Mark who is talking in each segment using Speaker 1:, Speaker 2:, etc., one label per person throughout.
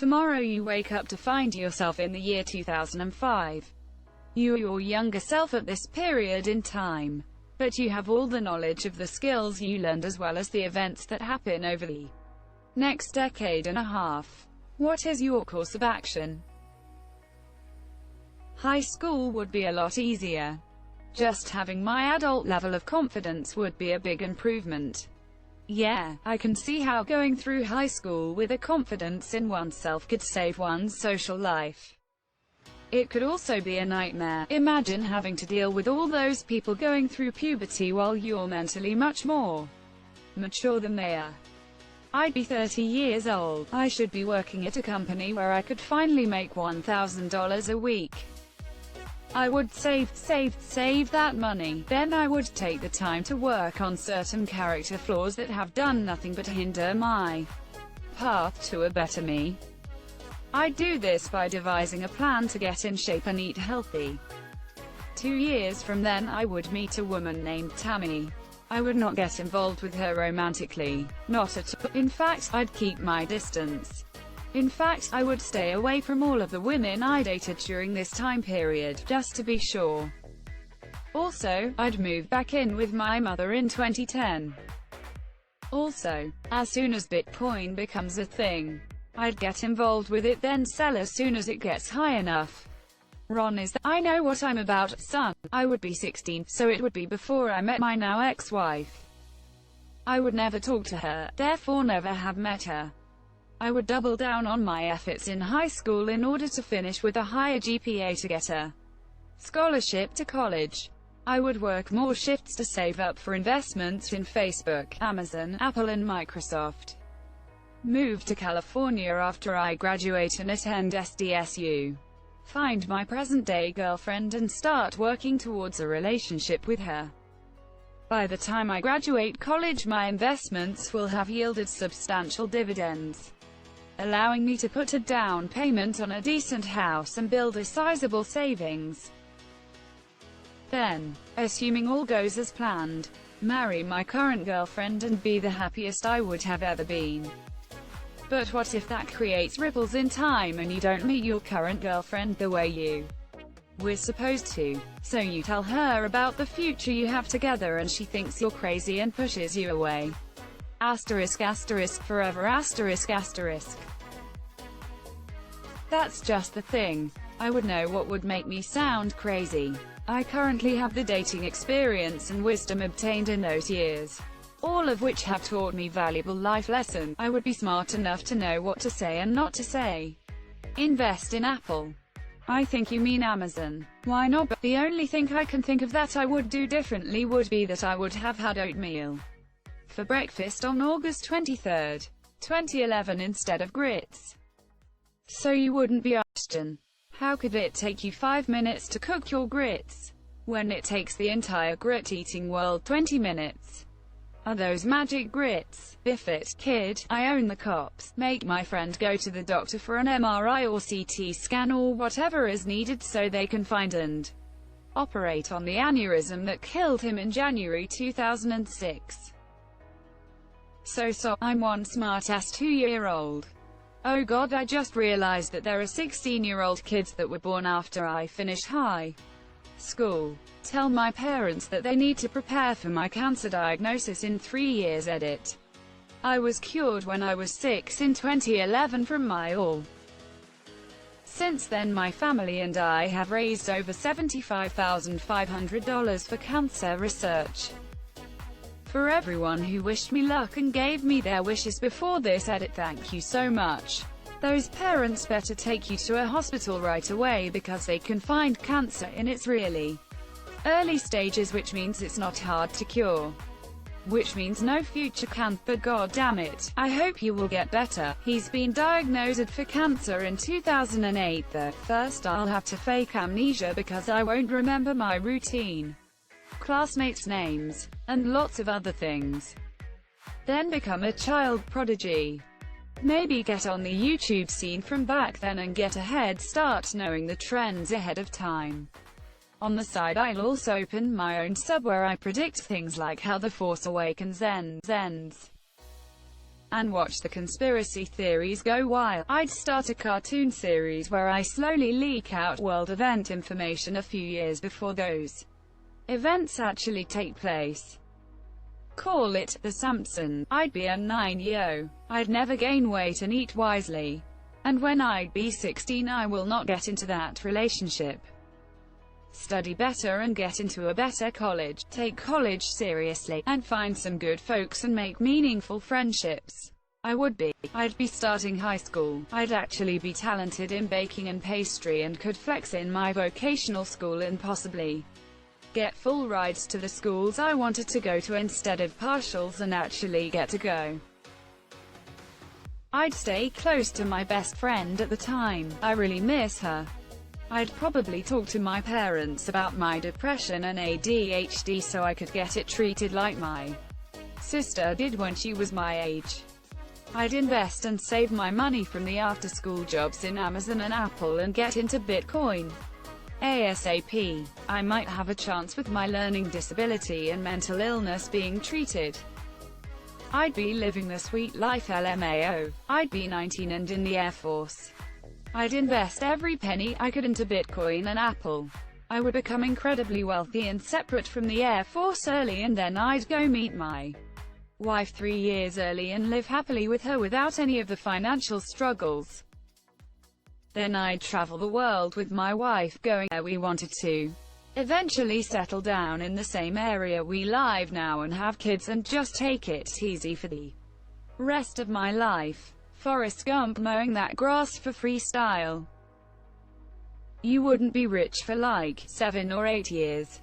Speaker 1: Tomorrow you wake up to find yourself in the year 2005. You are your younger self at this period in time. But you have all the knowledge of the skills you learned as well as the events that happen over the next decade and a half. What is your course of action? High school would be a lot easier. Just having my adult level of confidence would be a big improvement. Yeah, I can see how going through high school with a confidence in oneself could save one's social life. It could also be a nightmare. Imagine having to deal with all those people going through puberty while you're mentally much more mature than they are. I'd be 30 years old. I should be working at a company where I could finally make $1,000 a week. I would save that money. Then I would take the time to work on certain character flaws that have done nothing but hinder my path to a better me. I'd do this by devising a plan to get in shape and eat healthy. 2 years from then I would meet a woman named Tammy. I would not get involved with her romantically. Not at all. In fact, I'd keep my distance. In fact, I would stay away from all of the women I dated during this time period, just to be sure. Also, I'd move back in with my mother in 2010. Also, as soon as Bitcoin becomes a thing, I'd get involved with it, then sell as soon as it gets high enough. Ron is I know what I'm about, son. I would be 16, so it would be before I met my now ex-wife. I would never talk to her, therefore never have met her. I would double down on my efforts in high school in order to finish with a higher GPA to get a scholarship to college. I would work more shifts to save up for investments in Facebook, Amazon, Apple and Microsoft. Move to California after I graduate and attend SDSU. Find my present-day girlfriend and start working towards a relationship with her. By the time I graduate college, my investments will have yielded substantial dividends, allowing me to put a down payment on a decent house and build a sizable savings. Then, assuming all goes as planned, marry my current girlfriend and be the happiest I would have ever been. But what if that creates ripples in time and you don't meet your current girlfriend the way you were supposed to? So you tell her about the future you have together and she thinks you're crazy and pushes you away. Asterisk asterisk forever asterisk asterisk. That's just the thing. I would know what would make me sound crazy. I currently have the dating experience and wisdom obtained in those years, all of which have taught me valuable life lessons. I would be smart enough to know what to say and not to say. Invest in Apple. I think you mean Amazon. Why not? But the only thing I can think of that I would do differently would be that I would have had oatmeal for breakfast on August 23, 2011 instead of grits. So you wouldn't be asked, how could it take you 5 minutes to cook your grits, when it takes the entire grit-eating world 20 minutes? Are those magic grits? Biff it, kid, I own the cops. Make my friend go to the doctor for an MRI or CT scan or whatever is needed so they can find and operate on the aneurysm that killed him in January 2006. So, I'm one smart-ass 2-year-old. Oh god, I just realized that there are 16-year-old kids that were born after I finished high school. Tell my parents that they need to prepare for my cancer diagnosis in 3 years. Edit. I was cured when I was 6 in 2011 from my all. Since then my family and I have raised over $75,500 for cancer research. For everyone who wished me luck and gave me their wishes before this edit, thank you so much. Those parents better take you to a hospital right away because they can find cancer in its really early stages, which means it's not hard to cure. Which means no future cancer, but god damn it, I hope you will get better. He's been diagnosed for cancer in 2008. First I'll have to fake amnesia because I won't remember my routine, classmates' names, and lots of other things. Then become a child prodigy. Maybe get on the YouTube scene from back then and get a head start knowing the trends ahead of time. On the side I'll also open my own sub where I predict things like how The Force Awakens ends. and watch the conspiracy theories go wild. I'd start a cartoon series where I slowly leak out world event information a few years before those events actually take place. Call it The Simpsons. I'd be a 9-year-old. I'd never gain weight and eat wisely. And when I'd be 16, I will not get into that relationship. Study better and get into a better college, take college seriously, and find some good folks and make meaningful friendships. I'd be starting high school. I'd actually be talented in baking and pastry and could flex in my vocational school and possibly get full rides to the schools I wanted to go to instead of partials and actually get to go. I'd stay close to my best friend at the time. I really miss her. I'd probably talk to my parents about my depression and ADHD so I could get it treated like my sister did when she was my age. I'd invest and save my money from the after-school jobs in Amazon and Apple and get into Bitcoin ASAP. I might have a chance with my learning disability and mental illness being treated. I'd be living the sweet life LMAO. I'd be 19 and in the Air Force. I'd invest every penny I could into Bitcoin and Apple. I would become incredibly wealthy and separate from the Air Force early, and then I'd go meet my wife 3 years early and live happily with her without any of the financial struggles. Then I'd travel the world with my wife, going where we wanted to. Eventually settle down in the same area we live now and have kids and just take it easy for the rest of my life. Forrest Gump mowing that grass for free style. You wouldn't be rich for like 7 or 8 years.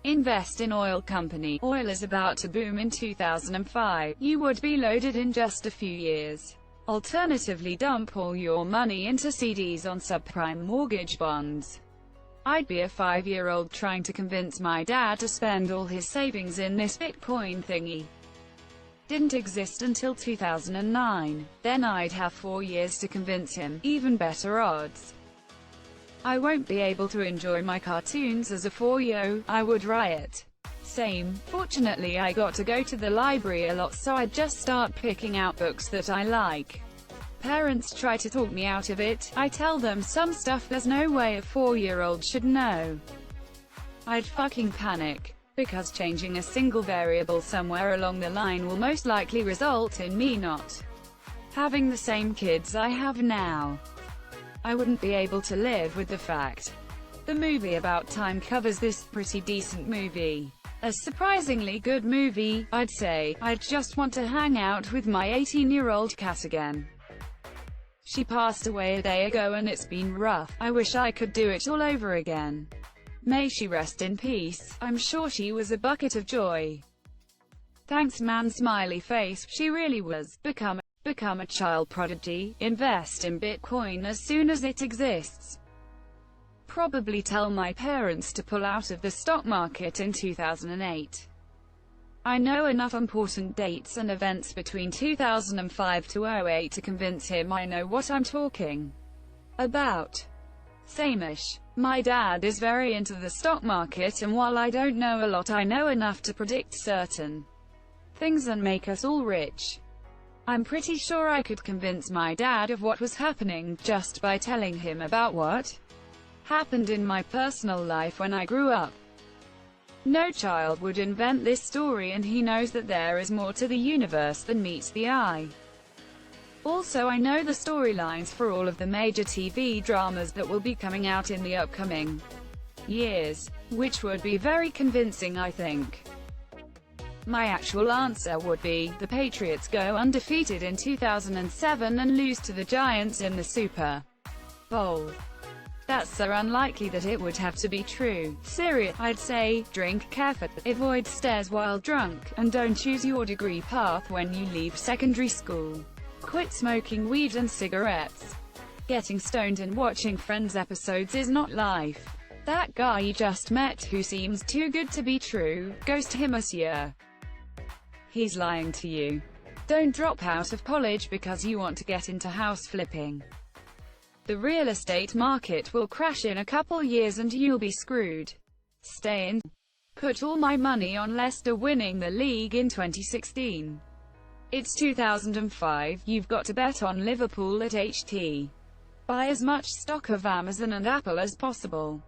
Speaker 1: Invest in oil company. Oil is about to boom in 2005. You would be loaded in just a few years. Alternatively, dump all your money into CDs on subprime mortgage bonds. I'd be a 5-year-old trying to convince my dad to spend all his savings in this Bitcoin thingy. Didn't exist until 2009. Then I'd have 4 years to convince him. Even better odds. I won't be able to enjoy my cartoons as a 4-year-old. I would riot. Same. Fortunately, I got to go to the library a lot, so I'd just start picking out books that I like. Parents try to talk me out of it. I tell them some stuff there's no way a 4-year-old should know. I'd fucking panic. Because changing a single variable somewhere along the line will most likely result in me not having the same kids I have now. I wouldn't be able to live with the fact. The movie About Time covers this. Pretty decent movie. A surprisingly good movie, I'd say. I'd just want to hang out with my 18-year-old cat again. She passed away a day ago and it's been rough. I wish I could do it all over again. May she rest in peace. I'm sure she was a bucket of joy. Thanks man, smiley face. She really was. Become a child prodigy. Invest in Bitcoin as soon as it exists. Probably tell my parents to pull out of the stock market in 2008. I know enough important dates and events between 2005 to 08 to convince him I know what I'm talking about. Same-ish. My dad is very into the stock market, and while I don't know a lot, I know enough to predict certain things and make us all rich. I'm pretty sure I could convince my dad of what was happening, just by telling him about what happened in my personal life when I grew up. No child would invent this story, and he knows that there is more to the universe than meets the eye. Also, I know the storylines for all of the major TV dramas that will be coming out in the upcoming years, which would be very convincing, I think. My actual answer would be, the Patriots go undefeated in 2007 and lose to the Giants in the Super Bowl. That's so unlikely that it would have to be true. Serious. I'd say, drink carefully, avoid stairs while drunk, and don't choose your degree path when you leave secondary school. Quit smoking weed and cigarettes. Getting stoned and watching Friends episodes is not life. That guy you just met who seems too good to be true, ghost him, monsieur. He's lying to you. Don't drop out of college because you want to get into house flipping. The real estate market will crash in a couple years and you'll be screwed. Stay in. Put all my money on Leicester winning the league in 2016. It's 2005, you've got to bet on Liverpool at HT. Buy as much stock of Amazon and Apple as possible.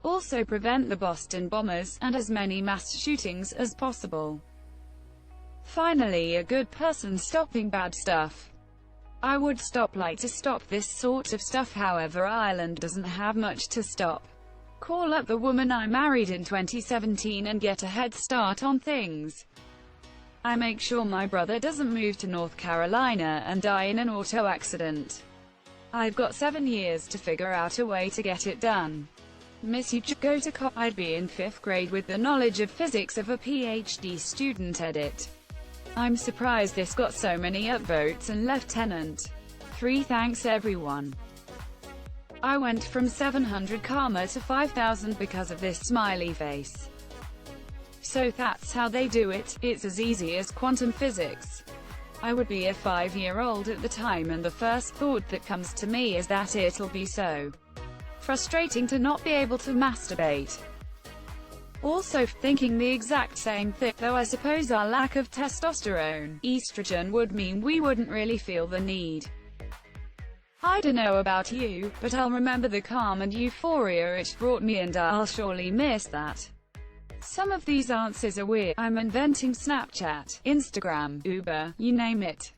Speaker 1: Also prevent the Boston bombers, and as many mass shootings as possible. Finally, a good person stopping bad stuff. I would stop like to stop this sort of stuff, however Ireland doesn't have much to stop. Call up the woman I married in 2017 and get a head start on things. I make sure my brother doesn't move to North Carolina and die in an auto accident. I've got 7 years to figure out a way to get it done. Miss you go to college. I'd be in 5th grade with the knowledge of physics of a PhD student. Edit. I'm surprised this got so many upvotes and Lieutenant 3. Thanks everyone. I went from 700 karma to 5,000 because of this smiley face. So that's how they do it. It's as easy as quantum physics. I would be a 5-year-old at the time, and the first thought that comes to me is that it'll be so frustrating to not be able to masturbate. Also thinking the exact same thing, though I suppose our lack of testosterone, estrogen, would mean we wouldn't really feel the need. I don't know about you, but I'll remember the calm and euphoria it brought me, and I'll surely miss that. Some of these answers are weird. I'm inventing Snapchat, Instagram, Uber, you name it.